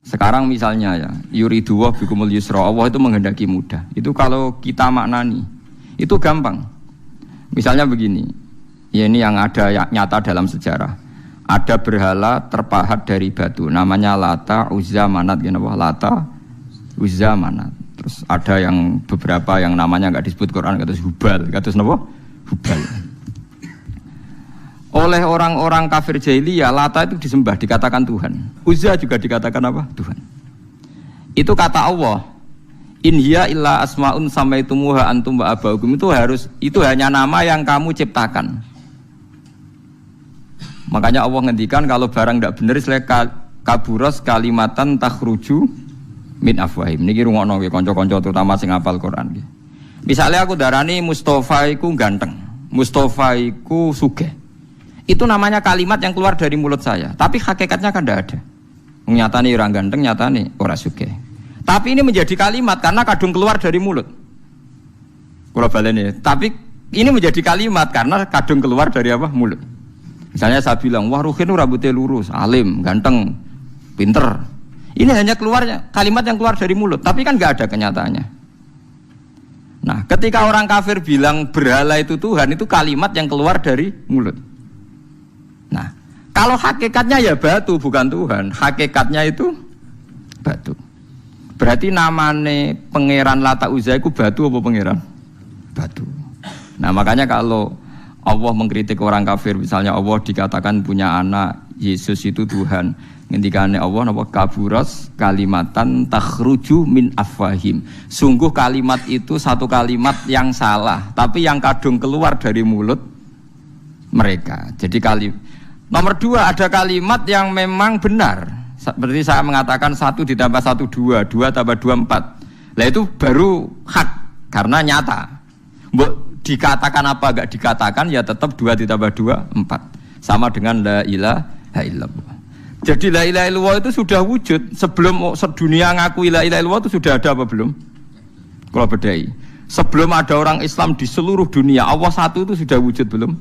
Sekarang misalnya ya, yuridu wa bikumul yusra, Allah itu menghendaki mudah. Itu kalau kita maknani, itu gampang. Misalnya begini, ya ini yang ada nyata dalam sejarah. Ada berhala terpahat dari batu, namanya Lata, Uzza, Manat, Lata, Uzza, Manat. Terus ada yang beberapa yang namanya nggak disebut Quran, kata Hubal, kata apa? Hubal. Oleh orang-orang kafir jahiliyah, Lata itu disembah, dikatakan Tuhan. Uzza juga dikatakan apa? Tuhan. Itu kata Allah. In hiya illa asmaun samaitumuha antum wa abaukum, itu hanya nama yang kamu ciptakan. Makanya Allah ngendikan kalau barang tidak benar istilah kaburos kalimatan takhruju min afwahim. Niki rungokno nggih kanca-kanca terutama sing hafal Quran nggih. Misalnya aku darani Mustafa iku ganteng, Mustafa iku sugih. Itu namanya kalimat yang keluar dari mulut saya, tapi hakikatnya kan tidak ada. Nyatane orang ganteng, nyatane ora sugih. Tapi ini menjadi kalimat karena kadung keluar dari mulut. Kula baleni, tapi ini menjadi kalimat karena kadung keluar dari apa? Mulut. Misalnya saya bilang, wah Ruhin rambutnya lurus, alim, ganteng, pinter. Ini hanya keluarnya kalimat yang keluar dari mulut, tapi kan nggak ada kenyataannya. Nah, ketika orang kafir bilang berhala itu Tuhan, itu kalimat yang keluar dari mulut. Nah, kalau hakikatnya ya batu bukan Tuhan, hakikatnya itu batu. Berarti namanya pangeran Lata Uzza itu batu apa pangeran? Batu. Nah, makanya kalau Allah mengkritik orang kafir, misalnya Allah dikatakan punya anak, Yesus itu Tuhan. Ngendikane Allah napa kaburas kalimatan takhruju min afwahim. Sungguh kalimat itu satu kalimat yang salah, tapi yang kadung keluar dari mulut mereka. Jadi nomor dua, ada kalimat yang memang benar. Seperti saya mengatakan 1 ditambah 1 2, 2 tambah 2 4. Lah itu baru hak karena nyata. Dikatakan apa enggak dikatakan ya tetap 2 ditambah 2 4. Sama dengan la ilaha illallah. Jadi la ilaha illallah itu sudah wujud sebelum sedunia ngakui la ilaha illallah itu sudah ada apa belum? Kalau bedai. Sebelum ada orang Islam di seluruh dunia, Allah satu itu sudah wujud belum?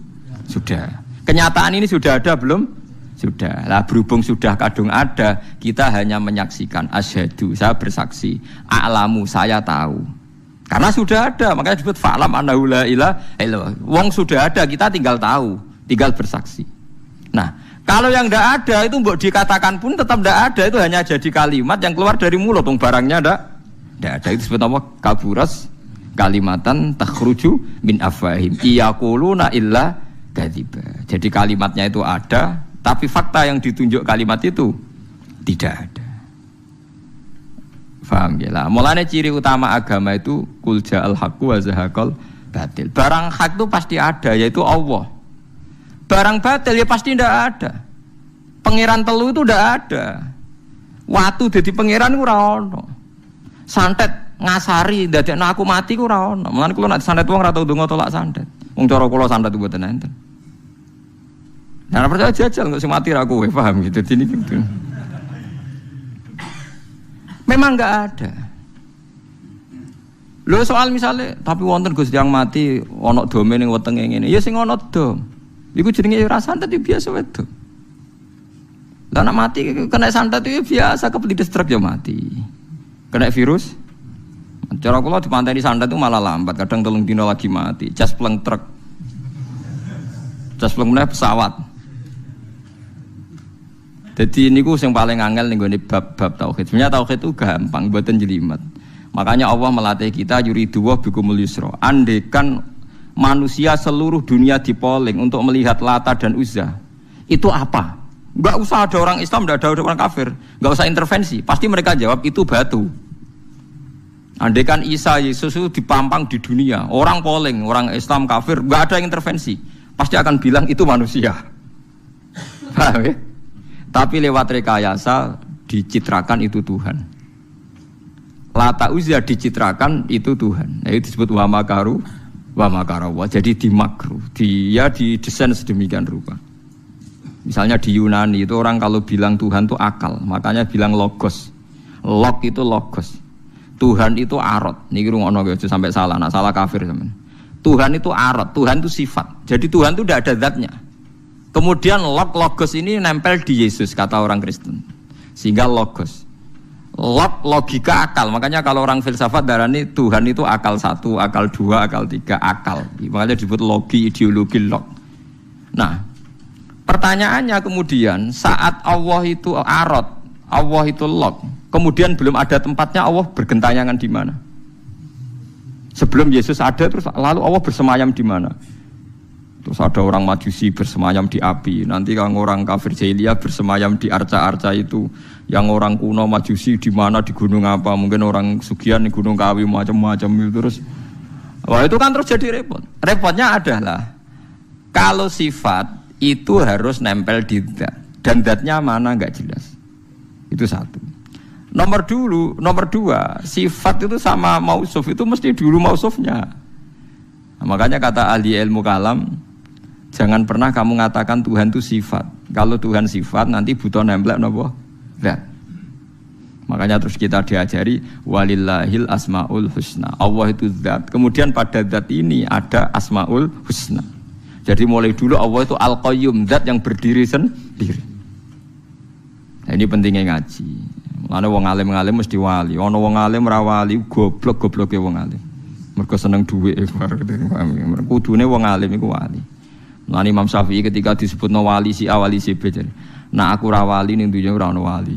Sudah. Kenyataan ini sudah ada belum? Sudah. Lah berhubung sudah kadung ada, kita hanya menyaksikan asyhadu, saya bersaksi, a'lamu, saya tahu. Karena sudah ada, makanya disebut fa'lam annahu la ilaha illallah. Wong sudah ada, kita tinggal tahu, tinggal bersaksi. Nah, kalau yang tidak ada itu mbok dikatakan pun tetap tidak ada, itu hanya jadi kalimat yang keluar dari mulut, barangnya tidak ada. Itu disebut apa? Kaburas kalimatan takhruju min afwahim iyaquluna illa kadziba. Jadi kalimatnya itu ada, tapi fakta yang ditunjuk kalimat itu tidak ada. Paham ya lah. Mulanya ciri utama agama itu qul ja'al haqqu wa zahaqal batil. Barang hak itu pasti ada, yaitu Allah. Barang batil ya pasti tidak ada. Pangeran telu itu tidak ada. Watu jadi pangeran ku ora ono. Santet ngasari dadekno aku mati ku ora ono. Mulane kula nek santet wong ora tau ndonga tolak santet. Wong cara kula santet mboten enten. Nah, percaya jajal kok sing mati ra kowe, paham gitu. Dini gitu. Memang enggak ada. Lho soal misalnya tapi wonten Gus yang mati ana dome ning wetenge ngene. Ya sing ana dom. Iku jenenge ora santet biasa wedok. Lah nek mati kena santet itu biasa, kepelides truk ya mati. Kena virus. Cara kula dipanteni santet itu malah lambat, kadang 3 dina lagi mati. Cas pleng truk. Cas pleng meneh pesawat. Jadi niku sing paling angel ning gone bab tauhid. Sebenarnya tauhid itu gampang, mboten jelimet. Makanya Allah melatih kita yuridu wa bikumul yusra. Andekan manusia seluruh dunia dipoling untuk melihat Lata dan Uzza, itu apa? Enggak usah ada orang Islam, enggak ada orang kafir, enggak usah intervensi, pasti mereka jawab itu batu. Andekan Isa Yesus itu dipampang di dunia, orang poling, orang Islam kafir, enggak ada yang intervensi, pasti akan bilang itu manusia. Paham ya? Tapi lewat rekayasa dicitrakan itu Tuhan. Lata Uzza dicitrakan itu Tuhan. Nah, itu disebut wa makaru wa makarawa. Jadi dimakru, dia didesain sedemikian rupa. Misalnya di Yunani itu orang kalau bilang Tuhan itu akal, makanya bilang logos. Log itu logos. Tuhan itu arot. Niki rungokno aja sampai salah, nak salah kafir sampean. Tuhan itu arot, Tuhan itu sifat. Jadi Tuhan itu tidak ada zatnya. Kemudian logos ini nempel di Yesus kata orang Kristen. Sehingga logos. logika akal. Makanya kalau orang filsafat darani Tuhan itu akal 1, akal 2, akal 3, akal. Makanya disebut logi, ideologi, log. Nah, pertanyaannya kemudian saat Allah itu arad, Allah itu log, kemudian belum ada tempatnya, Allah bergentayangan di mana? Sebelum Yesus ada terus lalu Allah bersemayam di mana? Terus ada orang Majusi bersemayam di api. Nanti kalau orang kafir jahiliyah bersemayam di arca-arca itu. Yang orang kuno Majusi di mana, di gunung apa? Mungkin orang Sugian di gunung Kawi macam-macam itu terus. Wah, itu kan terus jadi repot. Repotnya adalah kalau sifat itu harus nempel di zat dan zatnya mana enggak jelas. Itu satu. Nomor 2, sifat itu sama mausuf itu mesti dulu mausufnya. Nah, makanya kata ahli ilmu kalam, jangan pernah kamu mengatakan Tuhan itu sifat. Kalau Tuhan sifat nanti butuh nempel napa? Zat. Makanya terus kita diajari walillahil asmaul husna. Allah itu zat. Kemudian pada zat ini ada asmaul husna. Jadi mulai dulu Allah itu al-qayyum, zat yang berdiri sendiri. Nah, ini pentingnya ngaji. Ana wong alim-alim mesti wali. Ana wong alim ra wali, goblok-gobloke wong alim. Mergo seneng dhuwit. Kudune wong alim iku wali. Lan Imam Syafi'i ketika disebutno wali si awali si B. Nah aku ra wali ning dunya ora ono wali.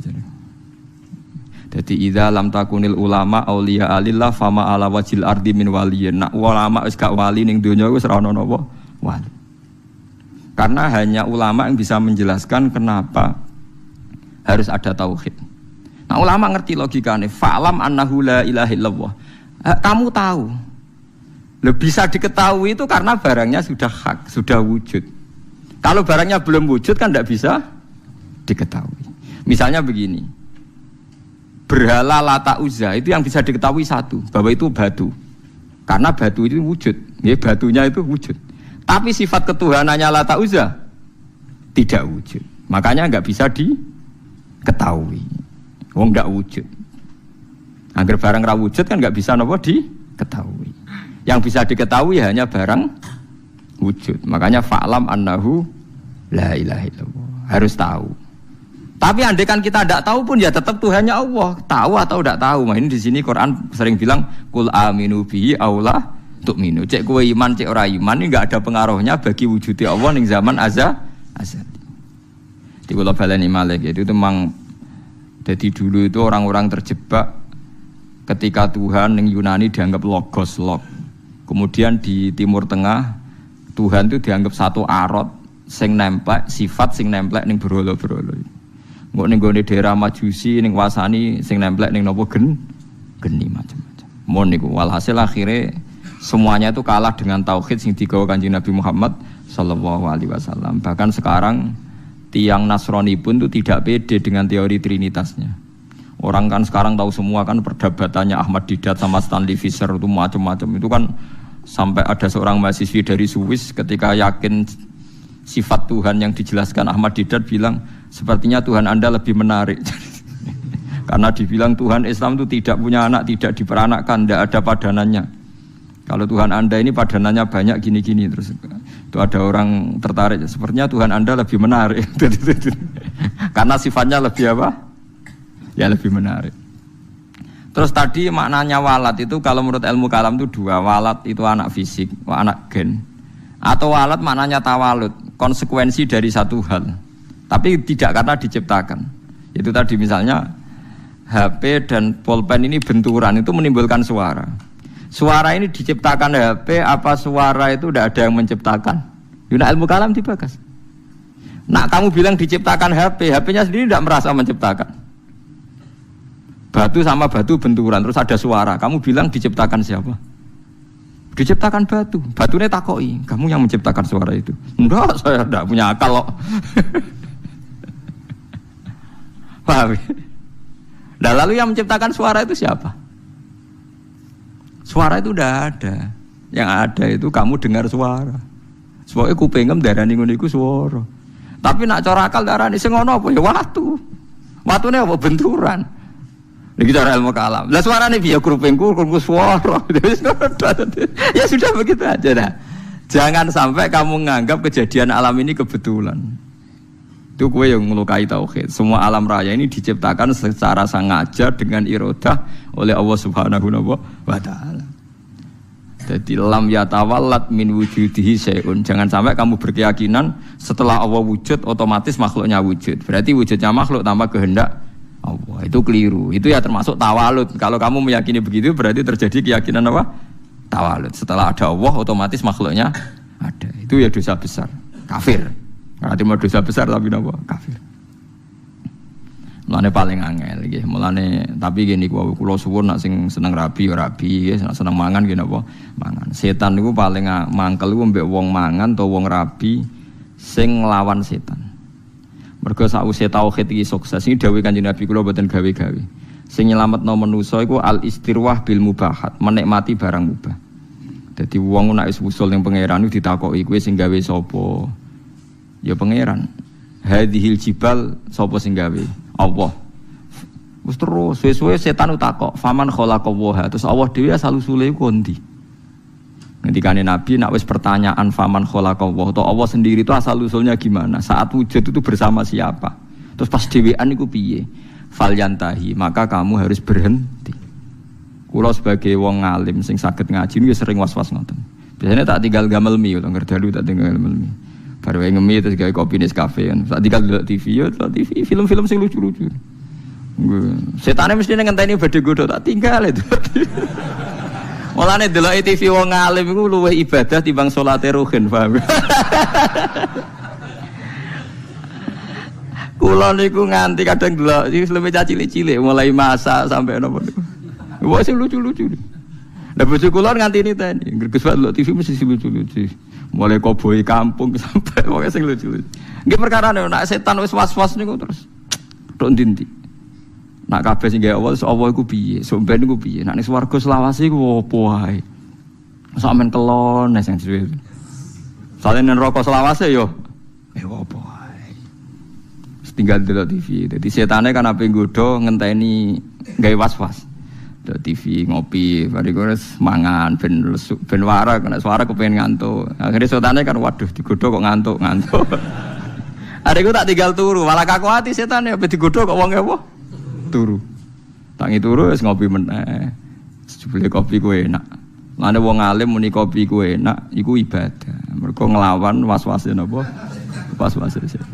Dadi idza lam takunil ulama auliya alillah fama ala wajil ardi min waliyin. Nak ulama wis gak wali ning dunya wis ora ono napa wali. Karena hanya ulama yang bisa menjelaskan kenapa harus ada tauhid. Nah ulama ngerti logikanya. Fa'lam annahu la ilaha illallah. Kamu tahu. Bisa diketahui itu karena barangnya sudah hak, sudah wujud. Kalau barangnya belum wujud kan tidak bisa diketahui. Misalnya begini. Berhala Lata Uzza itu yang bisa diketahui satu, bahwa itu batu. Karena batu itu wujud. Ya, batunya itu wujud. Tapi sifat ketuhanannya Lata Uzza tidak wujud. Makanya enggak bisa diketahui. Wong enggak wujud. Agar barang ra wujud kan enggak bisa napa diketahui. Yang bisa diketahui hanya barang wujud. Makanya fa'lam annahu la ilaha illallah. Harus tahu. Tapi andai kan kita tidak tahu pun ya tetap Tuhannya Allah. Tahu atau tidak tahu. Nah, ini di sini Quran sering bilang kul aminu bihi aula tu'minu. Cek kowe iman cek ora iman ini enggak ada pengaruhnya bagi wujudnya Allah ning zaman azali. Di kula baleni malih itu memang jadi dulu itu orang-orang terjebak ketika Tuhan yang Yunani dianggap logos log. Kemudian di Timur Tengah Tuhan itu dianggap satu arot sing nemplek sifat sing nemplek ning berhala-berhala. Engko ning gone daerah Majusi ning wasani sing nemplek ning napa geni macam-macam. Mon niku walhasil akhirnya semuanya itu kalah dengan tauhid sing digawa Kanjeng Nabi Muhammad sallallahu alaihi wasallam. Bahkan sekarang tiang Nasrani pun itu tidak pede dengan teori trinitasnya. Orang kan sekarang tahu semua kan perdebatannya Ahmad Didat sama Stanley Fischer itu macam-macam. Itu kan sampai ada seorang mahasiswi dari Swiss ketika yakin sifat Tuhan yang dijelaskan Ahmad Didat bilang sepertinya Tuhan Anda lebih menarik. Karena dibilang Tuhan Islam itu tidak punya anak, tidak diperanakkan, tidak ada padanannya. Kalau Tuhan Anda ini padanannya banyak gini-gini terus itu ada orang tertarik. Sepertinya Tuhan Anda lebih menarik. Karena sifatnya lebih apa? Ya lebih menarik. Terus tadi maknanya walat itu kalau menurut ilmu kalam itu dua. Walat itu anak fisik, anak gen. Atau walat maknanya tawalud, konsekuensi dari satu hal. Tapi tidak karena diciptakan. Itu tadi misalnya HP dan pulpen ini benturan itu menimbulkan suara. Suara ini diciptakan HP apa suara itu tidak ada yang menciptakan? Yuna ilmu kalam dibagas. Nak kamu bilang diciptakan HP, HP-nya sendiri tidak merasa menciptakan. Batu sama batu benturan terus ada suara. Kamu bilang diciptakan siapa? Diciptakan batu. Batunya takoi. Kamu yang menciptakan suara itu? Enggak, saya tidak punya akal kok. Paham? Nah, lalu yang menciptakan suara itu siapa? Suara itu udah ada. Yang ada itu kamu dengar suara. Soalnya kupingem darani ngono iku suara. Tapi nak cara akal darani sing ngono apa ya watu. Watune apa benturan. Iki cara ilmu kalam. Lah suarane piye kupingku suara. Ya sudah begitu aja dah. Jangan sampai kamu menganggap kejadian alam ini kebetulan. Itu kowe yang melukai tauhid. Semua alam raya ini diciptakan secara sengaja dengan iradah oleh Allah Subhanahu wa taala. Jadi lam yatawallat min wujudihi syai'un. Jangan sampai kamu berkeyakinan setelah Allah wujud otomatis makhluknya wujud. Berarti wujudnya makhluk tanpa kehendak Allah. Itu keliru. Itu ya termasuk tawalud. Kalau kamu meyakini begitu berarti terjadi keyakinan apa? Tawalud. Setelah ada Allah otomatis makhluknya ada. Itu ya dosa besar. Kafir. Berarti mau dosa besar tapi apa? Kafir. Mulane paling angel nggih. Mulane tapi gini kula suwun nak sing seneng rabi ya rabi, nak seneng mangan nggih napa? Mangan. Setan niku paling mangkel iku mbek wong mangan atau wong rabi sing nglawan setan. Mergo sakwise tauhid iki sukses iki dawuh Kanjeng Nabi kula mboten gawe-gawe. Sing nyelametno manusa iku al istirwah bil mubahat, menikmati barang mubah. Dadi wong nek wis usul ning pangeran iku ditakoki kowe sing gawe sapa? Ya pangeran. Hadhil jibal sapa sing gawe? Allah. Wis terus suwe-suwe setan utakok, faman khalaqallaha. Terus Allah dhewe asal usule iku ndi? Ngendikane Nabi nak wis pertanyaan faman khalaqallahu, atau Allah sendiri itu asal usulnya gimana? Saat wujud itu bersama siapa? Terus pas dhewean iku piye? Falyantahi, maka kamu harus berhenti. Kula sebagai wong ngalim sing saged ngaji niku sering was-was ngoten. Biasanya tak tinggal gamel mie utawa ngerdalu tak tinggal gamel mie. Baru ngemi terus gawe kopi Nescafe kan. Tak tinggal delok TV ya, TV film-film sing lucu-lucu. Setane mesti ngenteni badhe godho tak tinggal itu. Mulane delok TV wong alim iku luwih ibadah timbang salate ruhin, paham? Kula niku nganti kadang delok iki luwih cilik-cilik mulai masak sampai napa niku. Wah sing lucu-lucu. Lah bojo kula nganti niteni, greges wae delok TV mesti lucu-lucu. Mulai koboi kampung sampai pokoke sing lucu-lucu. Nggih perkarane nek setan wis was-was niku terus tok ndi-ndi. Nak kabeh sing gawe Allah iku piye? Sok ben iku piye? Nak ning swarga selawase iku opo wae? Sak men kelon sing dhewe. Sale ning neraka selawase yo opo wae. Tinggal delok TV. Dadi setane kan ape nggodho ngenteni gawe was-was. Delok TV ngopi, bariku wis mangan ben warak, nek suara kepengin ngantuk. Akhire setane kan waduh digodho kok ngantuk. Areku tak tinggal turu, malah kaku ati setane ape digodho kok wong ewo. Turu. Tangi turu wis ngopi meneh. Jebule kopi ku enak. Lane wong alim muni kopi ku enak, iku ibadah. Mergo nglawan was-wase napa? Was-wase setan.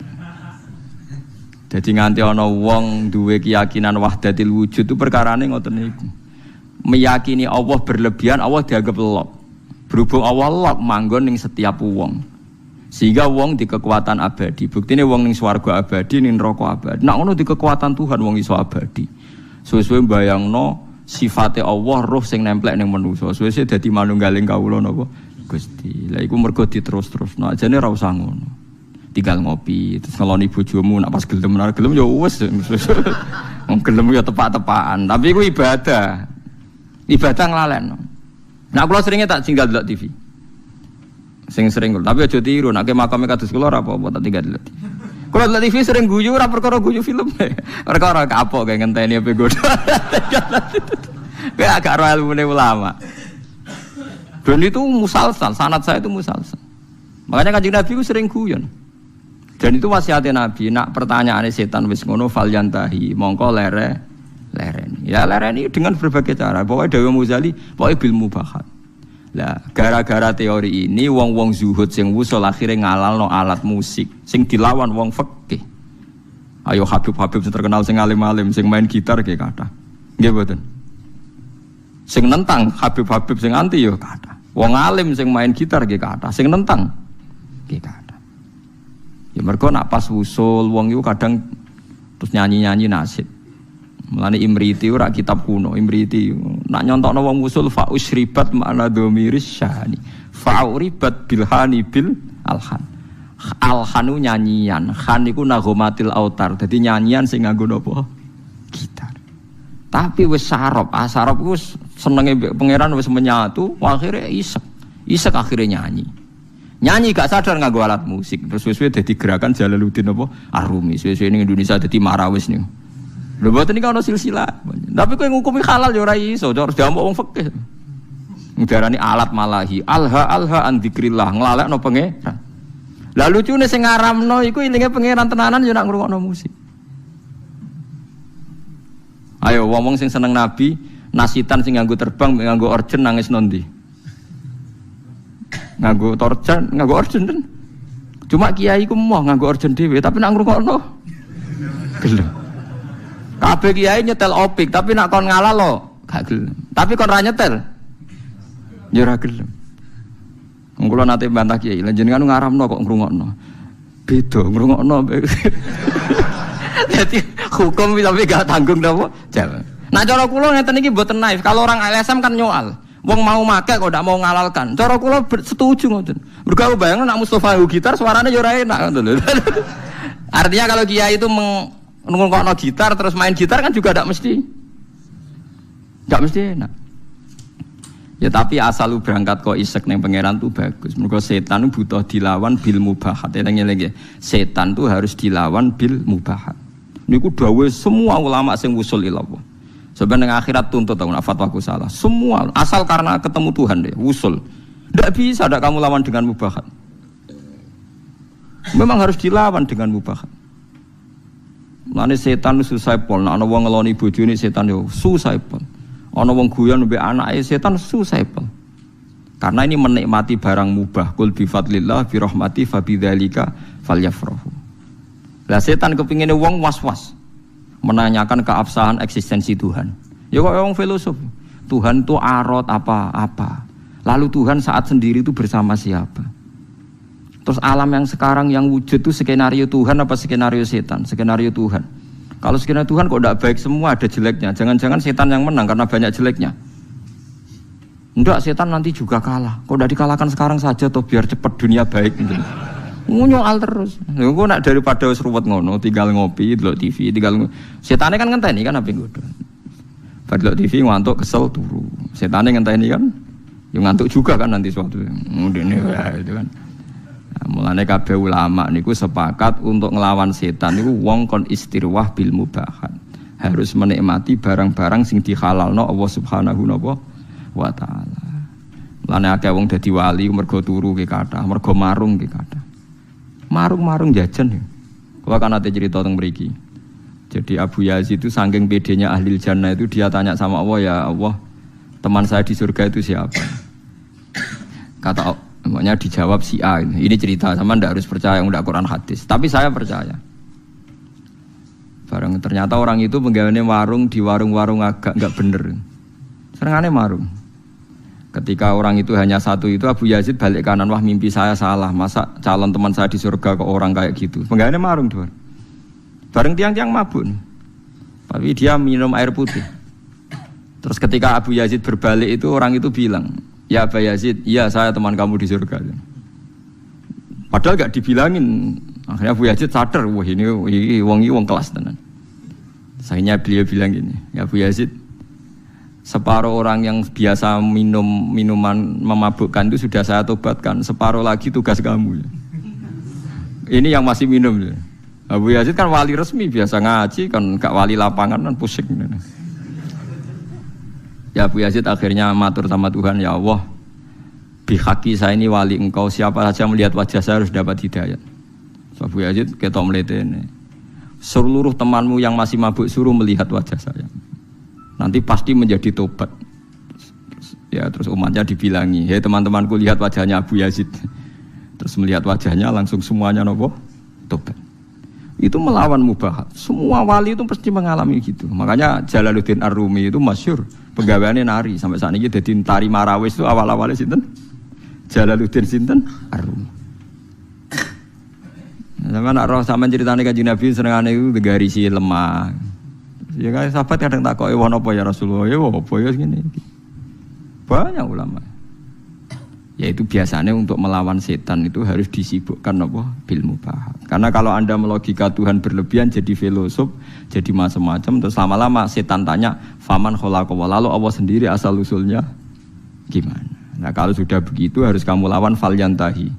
Dadi nganti ana wong duwe keyakinan wahdatil wujud itu perkarane ngoten niku. Meyakini Allah berlebihan, Allah dianggap lok. Berhubung Allah lok manggon ning setiap wong. Sehingga wong di kekuatan abadi. Buktine wong ning swarga abadi, ning neraka abadi. Nek ngono di kekuatan Tuhan wong iso abadi. Suwe-suwe mbayangno sifate Allah roh sing nemplek ning manusa. Suwe-suwe dadi manunggaling kawula napa Gusti. Lah iku mergo diterus-terusno. Ajane ora usah ngono. Tinggal ngopi, terus ngeloni bojomu nak pas gelem ya wis. Wong gelem ya tepak-tepakan. Tapi iku ibadah. Ibadah nglalekno. Nah kula seringe tak tinggal delok TV. Sing sering kula, tapi aja tiru nek makame kados kula ora apa-apa tak tinggal delok TV. Kula delok TV sering guyu ora perkara guyu film. Perkara kapok kayak ngenteni ape godho. Kayak agak ora ilmune ulama. Dan itu musalsal, sanad saya itu musalsal. Makanya Kanjeng Nabi ku sering guyon. Dan itu wasiatnya Nabi, nak pertanyaane setan wis ngono falyantahi, mongko lereni. Ya lereni dengan berbagai cara. Pokoknya Dewa Muzali, pokoknya bil mubahat. Lah, gara-gara teori ini wong-wong zuhud sing wusul akhirnya ngalalno alat musik sing dilawan wong fikih. Ayo Habib-habib sing terkenal sing alim-alim sing main gitar nggih kathah. Nggih mboten. Sing nentang Habib-habib sing anti yo kathah. Wong alim sing main gitar nggih kathah, sing nentang nggih kathah. Ya mergo nak pas wusul wong iku kadang terus nyanyi-nyanyi nasyid. Mulane Imriti ora kitab kuno, Imriti nak nyontokno wong wusul fa usribat makna dhamiris syahani. Fa uribat bilhani bil alhan. Alhanu nyanyian, khan iku nagomatil autar. Dadi nyanyian sing nganggo napa? Gitar. Tapi wis sarop, sarop iku senenge pangeran wis menyatu, akhire isek. Isek akhire nyanyi. Nyanyi gak sadar nganggo alat musik. Terus suwe-suwe dadi gerakan Jalaluddin apa? Arumi. Suwe-suwe ning Indonesia dadi marawis niku. Lho mboten iki ana silsilah. Tapi kowe ngukumi halal ya ora iso, harus diamuk wong fikih. Ndarani alat malahi, alha an dzikrillah, nglalekno pangeran. Lah lucune sing ngaramno iku ilinge pangeran tenanan yo nak ngrungokno musik. Ayo wong sing seneng Nabi, nasitan sing nganggo terbang, nganggo orjen nangis nondi. Nganggo orjen kan. Cuma kiai ku mau nganggo orjen dhewe, tapi nak ngrungokno gelem. Kabeh kiai nyetel opik, tapi nak kon ngalah lo gak gelem. Tapi kon ra nyetel ya ora gelem. Wong kula nate bantah kiai, lha jenengan ngaramno kok ngrungokno. Beda ngrungokno. Jadi hukum tapi gak tanggung napa? Jalan. Nah cara kula ngeten iki mboten naif. Kalau orang LSM kan nyoal. Wong mau make kok ndak mau ngalalkan. Cara kula setuju ngoten. Mergo bayangno nak Mustofa gitar suaranya yo ora enak ngoten lho. Artinya kalau kiai itu ngrungokno gitar terus main gitar kan juga ndak mesti enak. Ya tapi asal lu berangkat kok isek neng pangeran tuh bagus. Mergo setan butuh dilawan bil mubahat. Eling-eling setan tuh harus dilawan bil mubahat. Niku dawuh semua ulama sing usul ilallah. Sebenarnya akhirat tuntut aku nak fatwaku salah. Semua asal karena ketemu Tuhan deh, usul. Ndak bisa ada kamu lawan dengan mubahat. Memang harus dilawan dengan mubahat. Lane setan susah pol, nek ana wong ngeloni bojone setan yo susah pol. Ana wong guyon mbek anake setan susah pol. Karena ini menikmati barang mubah. Qul bi fadlillah bi rahmati fa bidzalika falyafrahu. Lah setan kepingine wong was-was. Menanyakan keabsahan eksistensi Tuhan. Ya kok wong filosof. Tuhan itu arot apa-apa. Lalu Tuhan saat sendiri itu bersama siapa? Terus alam yang sekarang yang wujud itu skenario Tuhan apa skenario setan? Skenario Tuhan. Kalau skenario Tuhan kok tidak baik semua, ada jeleknya. Jangan-jangan setan yang menang karena banyak jeleknya. Enggak, setan nanti juga kalah. Kok tidak dikalahkan sekarang saja toh biar cepat dunia baik gitu. Nyoal terus. Gue nak daripada seruwet ngono, tinggal ngopi, delok TV, setannya kan ngenteni kan apa ngono. Delok TV ngantuk kesel turu. Setannya ngenteni kan, yo ngantuk juga kan nanti suatu. Ngene itu kan. Nah, mulane kabeh ulama niku sepakat untuk ngelawan setan niku wong kon istirwah bil mubahat. Harus menikmati barang-barang sing dihalalno Allah Subhanahu wa taala. Mulane akeh wong dadi wali mergo turu ki kathah, mergo marung ki kathah. Marung-marung jajan ya. Kalau kan ada cerita tentang mriki. Jadi Abu Yazid itu saking pedenya ahli jannah itu dia tanya sama Allah, ya Allah, teman saya di surga itu siapa? Kata makanya dijawab si A. Ini cerita sama ndak harus percaya yang udah Quran hadis. Tapi saya percaya. Barang ternyata orang itu penggaweane warung di warung-warung agak enggak bener. Senengane marung. Ketika orang itu hanya satu itu Abu Yazid balik kanan, wah mimpi saya salah, masa calon teman saya di surga ke orang kayak gitu. Penggaweane marung tuh. Bareng tiang-tiang mabuk. Tapi dia minum air putih. Terus ketika Abu Yazid berbalik itu orang itu bilang, ya Abu Yazid, iya saya teman kamu di surga. Padahal gak dibilangin. Akhirnya Abu Yazid sadar, wah ini wong kelas tenan. Akhirnya beliau bilang gini, ya Abu Yazid, separuh orang yang biasa minum minuman memabukkan itu sudah saya tobatkan. Separuh lagi tugas kamu. Ini yang masih minum. Abu Yazid kan wali resmi, biasa ngaji kan, gak wali lapangan kan pusing. Ya Abu Yazid akhirnya matur sama Tuhan, ya Allah, bihaqi saya ini wali engkau, siapa saja melihat wajah saya harus dapat hidayat. So, Abu Yazid ketok mletene, seluruh temanmu yang masih mabuk suruh melihat wajah saya. Nanti pasti menjadi tobat. Terus umatnya dibilangi, hei teman-temanku lihat wajahnya Abu Yazid. Terus melihat wajahnya langsung semuanya nopo tobat. Itu melawan mubahat. Semua wali itu pasti mengalami gitu. Makanya Jalaluddin Ar-Rumi itu masyhur penggaweane nari sampai saat ini jadi tari marawis itu awal-awalnya sinten? Jalaluddin sinten? Ar-Rumi. Sama nak roh sama ceritane Kanjeng Nabi senengane itu garisi lemah. Ya kan sahabat kadang takoki wono apa ya Rasulullah, ya apa ya ngene iki. Banyak ulama. Yaitu biasanya untuk melawan setan itu harus disibukkan apa? Bil mubahat. Karena kalau Anda melogika Tuhan berlebihan jadi filosof, jadi macam-macam, terus lama-lama setan tanya, faman khalaqa, lalu Allah sendiri asal usulnya gimana? Nah, kalau sudah begitu harus kamu lawan falyantahi.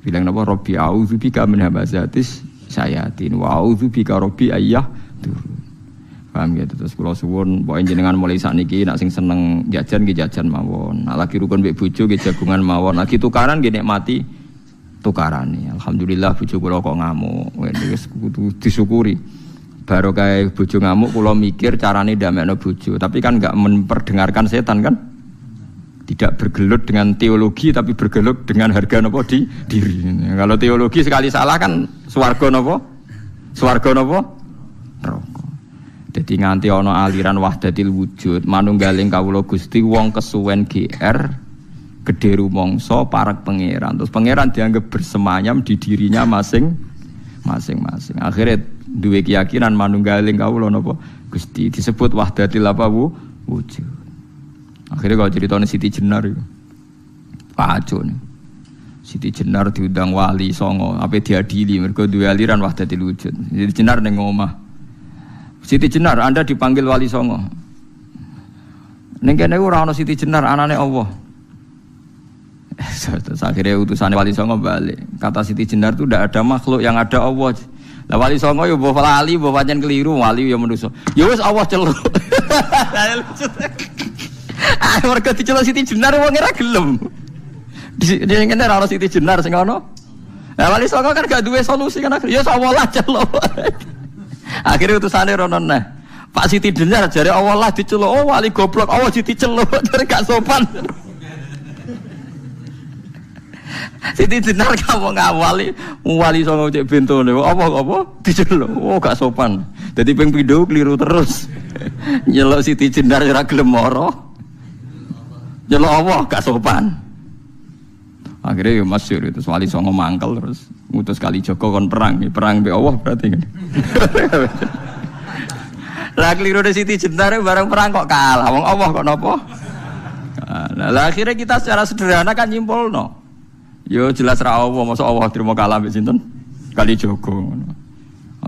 Bilang apa? Rabbi a'udzubika min hamazatis syayatin wa a'udzubika rabbi ayyah dur. Paham gitu. Terus kula suwun pokoke jenengan mulai sakniki nek sing seneng jajan nggih jajan mawon. Nek lagi rukun mbek bojo nggih jagungan mawon. Lagi tukaran nggih nikmati tukarane. Alhamdulillah bojo kula kok ngamuk. Wis kudu disyukuri. Baru kayak bojo ngamuk kula mikir carane ndamekno bojo, tapi kan enggak memperdengarkan setan kan? Tidak bergelut dengan teologi tapi bergelut dengan harga napa di diri. Kalau teologi sekali salah kan swarga napa? Swarga napa? Neraka. Dadi nganti ana aliran wahdatil wujud, manunggaling kawula Gusti wong kesuwen GR gedhe rumangsa parek pangeran. Terus pangeran dianggap bersemayam di dirinya masing-masing. Akhirnya duwe keyakinan manunggaling kawula napa? Gusti disebut wahdatil apa wujud. Akhirnya kalau ceritanya Siti Jenar itu kacau nih. Siti Jenar diundang wali songo, apa diadili, mereka dua aliran wahdatil wujud. Siti Jenar neng omah. Siti Jenar, Anda dipanggil wali songo. Neng kene ora ana Siti Jenar, anane Allah. Akhirnya utusan wali songo balik. Kata Siti Jenar itu tidak ada makhluk yang ada Allah. Lah wali songo yo mbok lali, mbok pancen keliru, wali yo manusa. Ya wis Allah celuk. Mereka diceluk Siti Jenar wong ora gelem. Dia ngene ora Siti Jenar sing ono. Lah wali songo kan gak duwe solusi kan akhirnya ya Allah lah celuk. Akhirnya utusane rono neh. Pak Siti Jenar jare Allah lah diceluk. Oh wali goblok, Allah diceluk jare gak sopan. Siti Jenar kamu ngawali wali songo cek bentone. Apa diceluk. Oh gak sopan. Dadi ping pindho keliru terus. Nyeluk Siti Jenar ora gelem moro. Nyeluk Allah gak sopan. Akhirnya ya masyhur itu wali songo mangkel terus ngutus kali Joko kon perang mbek Allah berarti kan. Lah keliru de Siti Jenar bareng perang kok kalah. Wong Allah kok napa? Lah akhirnya kita secara sederhana kan nyimpulno. Yo jelas ra Allah, masa Allah trimo kalah mbek sinten? Kali Joko ngono.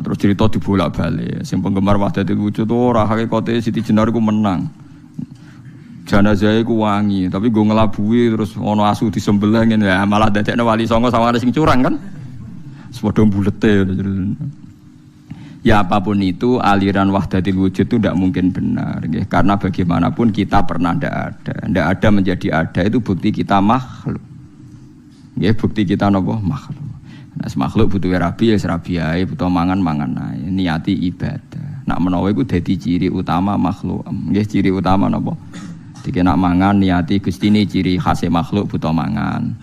Terus cerita dibolak-balik. Sing penggemar wahdatul wujud ora hakikate Siti Jenar iku menang. Jenazah iku wangi, tapi gue ngelabui terus ono asu disembelih ngene ya malah dadekne wali songo sama sing curang kan. Sepadha bulete. Ya apapun itu aliran wahdatul wujud itu tidak mungkin benar nggih, karena bagaimanapun kita pernah ndak ada menjadi ada itu bukti kita makhluk. Nggih, bukti kita napa makhluk. Nah, makhluk butuh rabi ya rabi ae, butuh mangan ae, niati ibadah. Nak menawa iku dadi ciri utama makhluk. Nggih, ciri utama napa? Dike nak mangan niati Gusti ini ciri khas makhluk butuh mangan.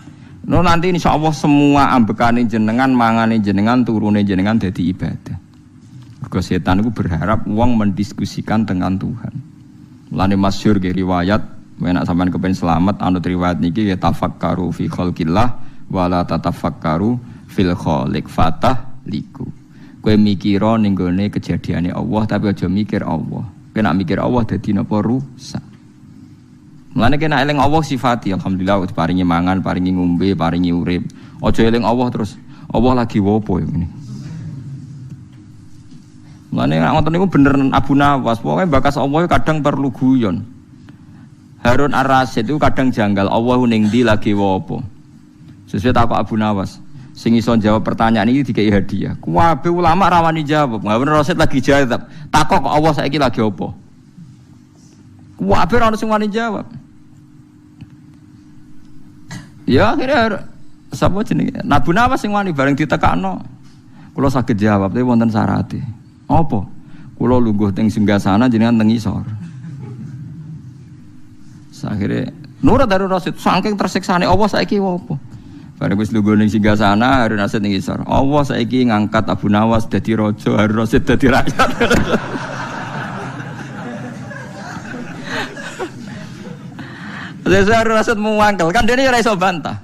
No nanti insyaallah semua ambekane jenengan, mangane jenengan, turune jenengan dadi ibadah. Mergo setan itu berharap wong mendiskusikan dengan Tuhan. Mulane masyhur ge riwayat, nek sampean kepen selamat anut riwayat niki ya tafakkaru fi khalqillah wala tatafakkaru fil khaliq fatah liku. Kowe mikira ning gone kejadiane Allah tapi aja mikir Allah. Kowe nak mikir Allah dadi napa rusak. Mulane kena eling Allah sifati, alhamdulillah paringi mangan, paringi ngombe, paringi urip. Aja eling Allah terus Allah lagi wopo ngene. Mulane nek ngoten niku bener Abu Nawas, pokoke bakas Allah kadang perlu guyon. Harun Ar-Rasyid itu kadang janggal, Allah ning ndi lagi wopo. Sesuai takok Abu Nawas, sing iso jawab pertanyaan ini dikai hadiah. Kabeh ulama rawani jawab, Harun Ar-Rasyid lagi jawab. Takok Allah saiki lagi opo? Kabeh ora ono sing wani jawab. Ya akhirnya sapa jenenge? Abu Nawas sing wani bareng ditekakno. Kula saged jawab tapi wonten syarate. Apa? Kula lungguh teng singgasana jenengan teng isor. Akhire Nur Darul Rasid saking tersiksane Allah saiki opo? Bareng wis lungguh ning singgasana Harun Rasid ning isor. Allah saiki ngangkat Abu Nawas dadi raja, Harun Rasid dadi rakyat. Harun Rasid muangkel kan dene ora iso bantah.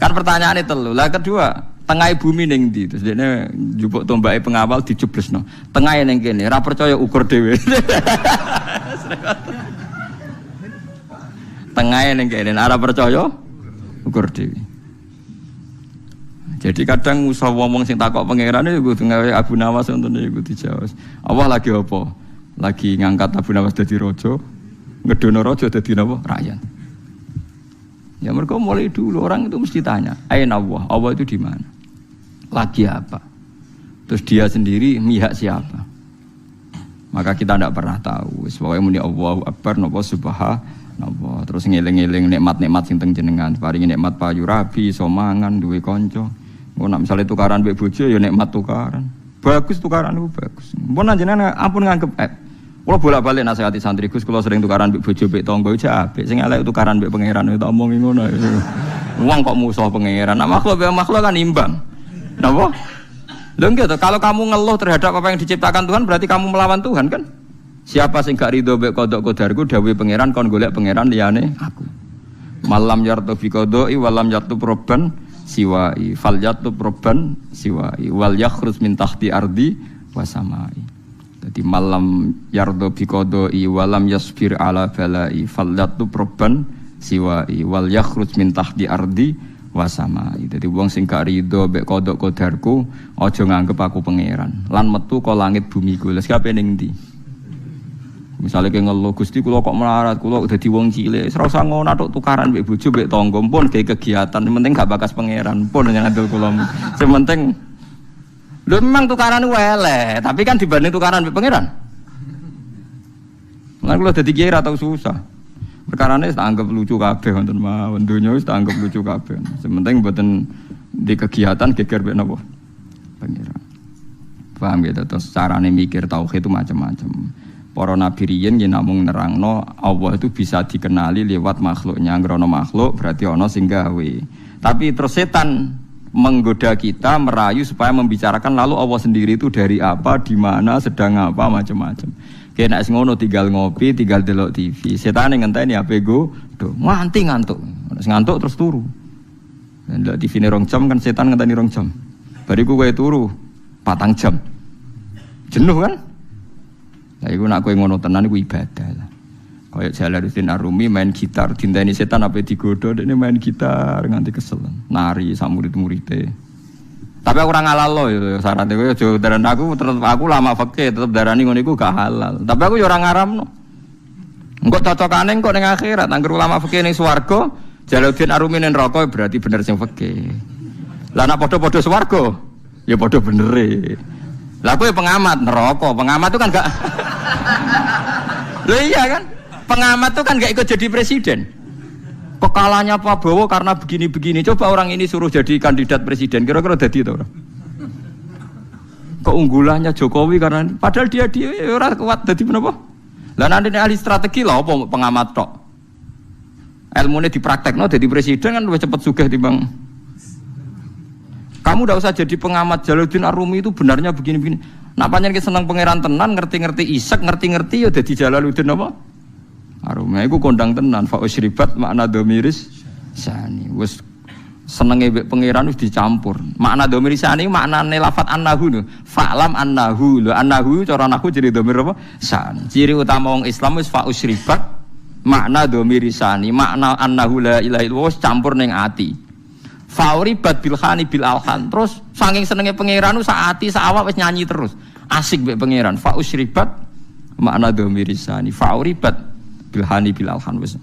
Kan pertanyaane telu. Lah kedua, tengah bumi ning ndi? Terus dene njupuk tombake pengawal dijublesno. Tengahe ning kene, ora percaya ukur dhewe. Tengahe ning kene, ora percaya ukur dhewe. Jadi kadang usah ngomong sing takok pangerane iku gawe Abu Nawas ngono iku dijawab. Allah lagi apa? Lagi ngangkat Abu Nawas dadi raja, ngedono raja dadi napa? Rakyat. Ya mereka mulai dulu orang itu mesti tanya, aina Allah? Allah itu di mana? Lagi apa? Terus dia sendiri mihak siapa? Maka kita tidak pernah tahu. Pokoknya muni Allahu Akbar, napa subhanallah. Terus ngeling-eling nikmat-nikmat sing teng jenengan. Paringi nikmat payu rabi, iso mangan, duwe kanca. Oh, nak misalnya tukaran mbek bojo ya nikmat tukaran. Bagus tukaran itu bagus. Mun jenengan ampun nganggep kula bolak-balik nasihati santri Gus kula sering tukaran mbek bojo mbek tangga aja apik. Sing elek tukaran mbek pangeran tak omongi ngono. Wong kok musuh pangeran. Nah, makhluk kan imbang. Napa? Lho nggih to, kalau kamu ngeluh terhadap apa yang diciptakan Tuhan berarti kamu melawan Tuhan kan? Siapa sing gak ridho mbek qada qadarku dawuhe pangeran kon golek pangeran liyane aku. Malam yartu fi qada'i walam yartu proban siwai fal yartu proban siwai wal yakhrus min tahti ardi wasamai. Jadi malam yartu fi qada'i walam yasbir ala balai fal yartu proban siwai wal yakhrus min tahti ardi wasamai. Jadi wong sing gak rido mbek qada qadarku aja nganggep aku pangeran lan metu ka langit bumi ku. Lha kabeh ning ndi? Misalnya kayak ngeluh Gusti kula kok melarat, kula udah di wong cilik, ora usah ngono tok tukaran mbek bojo mbek tangga pun kayak kegiatan, penting gak bakas pangeran pun nyandel kula. Sing penting lho memang tukaran ku elek, tapi kan dibanding tukaran mbek pangeran. Lan kula dadi kiai ora tau susah. Perkarane tak anggap lucu kabeh wonten mawon, donya wis tak anggap lucu kabeh. Sing penting mboten di kegiatan geger mbek napa? Pangeran. Paham gitu, terus carane mikir tauhid itu macam-macam. Para nabi riyen yen namung nerangno Allah itu bisa dikenali lewat makhluknya. Ngrono makhluk berarti ana sing gawe. Tapi terus setan menggoda kita, merayu supaya membicarakan lalu Allah sendiri itu dari apa, di mana, sedang apa, macam-macam. Kayak nek ngono tinggal ngopi, tinggal delok TV. Setan ngenteni HP go, nganti ngantuk. Nek ngantuk terus turu. Ndelok TV ne 2 jam kan setan ngenteni 2 jam. Bariku kowe turu 4 jam. Jenuh kan? Lah iku nek kowe ngono tenan iku ibadah lah. Kaya Jalaluddin Ar-Rumi main gitar, dinteni setan ape digodho dekne main gitar nganti kesel. Nari sak murid-muride. Tapi aku ora ngalalo ya syaratnya kowe aja daran aku tetep aku lama fikih tetep darani ngono iku gak halal. Tapi aku ya ora ngaramno. Engko cocokane engko ning akhirat angger ulama fikih ning swarga, Jalaluddin Ar-Rumi ning neraka berarti bener sing fikih. Lah nek padha-padha swarga ya padha benere. Lah kowe pengamat neraka, pengamat itu kan gak Loh iya kan? Pengamat itu kan gak ikut jadi presiden. Kekalahannya Prabowo karena begini-begini. Coba orang ini suruh jadi kandidat presiden, kira-kira jadi itu orang. Keunggulannya Jokowi karena padahal dia orang kuat jadi kenapa? Lah nanti ahli strategi lah apa pengamat tok. Ilmunya dipraktekno jadi presiden kan lebih cepat sugih timbang. Kamu tidak usah jadi pengamat. Jalaluddin Ar-Rumi itu benarnya begini-begini. Nak panjang kita senang pangeran tenan, ngerti-ngerti isak, ngerti-ngerti ya jadi Jalaluddin apa? Ar-Rumi itu kondang tenan. Fa'usribat makna domiris sani. Wes senenge mbek pangeran wis dicampur. Makna domiris sani maknane lafat annahu lho. Fa'lam annahu lho. Annahu cara nahu jadi domir apa? San. Ciri utama wong Islam wis fa'usribat makna domiris sani. Makna annahu la ilaha illallah wis campur ning ati. Fauribat bilhani bil alhan. Terus saking senenge pangeran sak ati sak awak wis nyanyi terus. Asik mbek pangeran. Fa usribat makna domirisani. Fauribat bilhani bil alhan wis.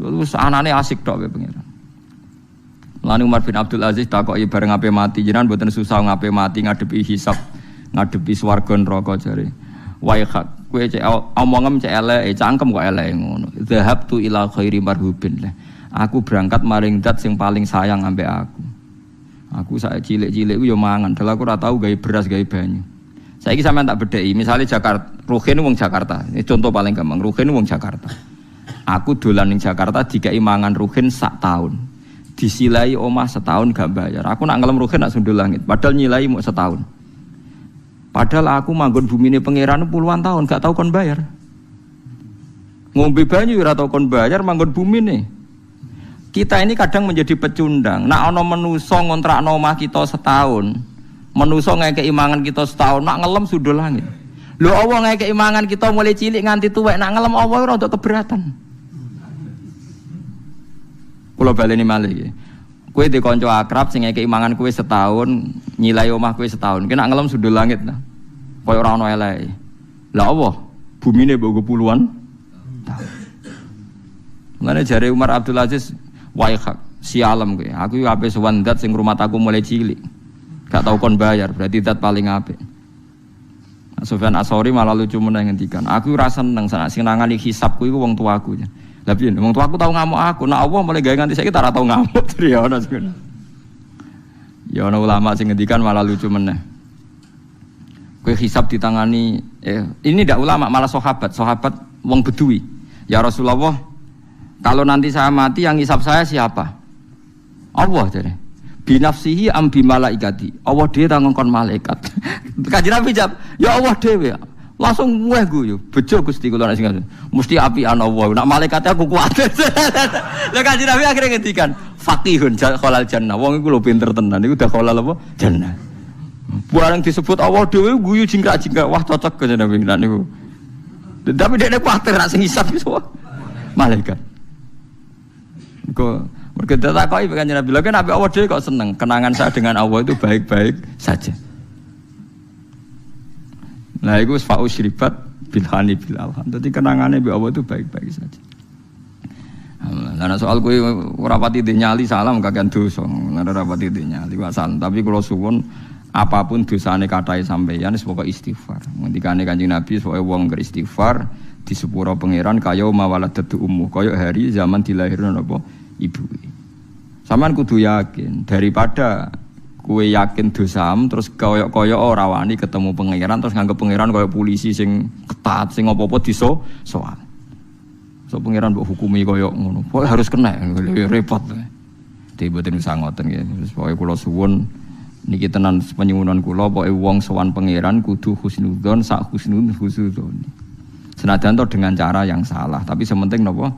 Terus anane asik tok mbek pangeran. Lan Umar bin Abdul Aziz takoki bareng ape mati jenengan mboten susah ngape mati ngadepi hisab, ngadepi swarga neraka jare. Wae hak kowe cek omongem cek elek, cangkem kok elek ngono. Zahabtu ila khairi marhubin. Aku berangkat maring dat sing paling sayang ambek aku. Aku sak cilik-cilik ku yo mangan, dal aku ora tau gawe beras, gawe banyu. Saiki sampean tak bedheki, misale Jakarta, Ruhin wong Jakarta. Ini contoh paling gampang, Ruhin wong Jakarta. Aku dolan ning Jakarta dikai mangan Ruhin sak tahun. Disilai omah setahun gak bayar. Aku nak ngelem Ruhin nak sundul langit, padahal nyilai mau setahun. Padahal aku manggon bumine pangeran puluhan tahun gak tau kon bayar. Ngombe banyu ora tau kon bayar manggon bumine. Kita ini kadang menjadi pecundang. Nak ana menusa ngontrakno omah kita setahun. Menusa ngekeki mangan kita setahun, nak ngelem sundul langit. Lho Allah ngekeki mangan kita mulai cilik nganti tuwek, nak ngelem Allah ora untuk keberatan. Kula baleni malih iki. Kowe di kanca akrab sing ngekeki mangan kowe setahun, nyilai omah kowe setahun. Ki nak ngelem sundul langit nah. Kaya ora ana eleke. Lah Allah, bumine mbok puluhan tahun. Ngene jare Umar Abdul Aziz wae hak si alam kowe. Aku yo ape sowan zat sing ngrumat aku mulai cilik. Gak tau kon bayar, berarti zat paling apik. Sufyan As-Sauri malah lucu meneh ngendikan, aku ora seneng sing nangani hisabku iku wong tuaku. Lah piye? Wong tuaku tau ngamuk aku, nek Allah mulai gawe nganti saiki ora tau ngamuk. Ya ono sing. Ya ana ulama sing ngendikan malah lucu meneh. Kowe hisab ditangani ini ndak ulama malah sahabat wong Bedui. Ya Rasulullah, kalau nanti saya mati yang hisab saya siapa? Allah jare. Binafsihi am bi malaikati. Allah dhewe ta ngongkon malaikat. Kanjeng Nabi jawab, ya Allah dhewe. Langsung weh guyu, bejo Gusti kula nek sing mesti apian Allah. Nek malaikate aku kuat. Lah Kanjeng Nabi akhirnya ngendikan, faqihun khalal jannah. Wong iku lho pinter tenan. Iku udah khalal apa? Jannah. Barang disebut Allah dhewe guyu jingkrak-jingkrak. Wah cocok Kanjeng Nabi niku. Tapi dekne kuwatir nek sing hisab iso malaikat. Kok mergo takoki Kanjeng Nabi, lha kan Nabi Allah dhewe kok seneng. Kenangan saya dengan Allah itu baik-baik saja. Nah, itu fa'u syribat bilhani bil alham. Jadi kenangannya bi Allah itu baik-baik saja. Nah, soal kowe ora pati nyali salam kakean dosa. Ora pati nyali wasan. Tapi kalau suwun apapun dosane kathah sampeyan wis pokoke istighfar. Ngendikane Kanjeng Nabi pokoke wong ngger istighfar di sepuro pangeran kaya mawaladatu ummu. Kaya hari zaman dilahirno napa ibuke. Sampeyan kudu yakin daripada kue yakin dosam terus koyok ora wani ketemu pangeran terus nganggep pangeran koyok polisi sing ketat sing apa-apa diso soal. So pangeran mbok hukumi koyok ngono. Pokoke harus kena repot. Tiba-tiba usah ngoten nggih. Terus pokoke kula suwun niki tenan penyuwunan kula pokoke wong sowan pangeran kudu husnudzon sak husnudzon. Senajan to dengan cara yang salah, tapi sementing napa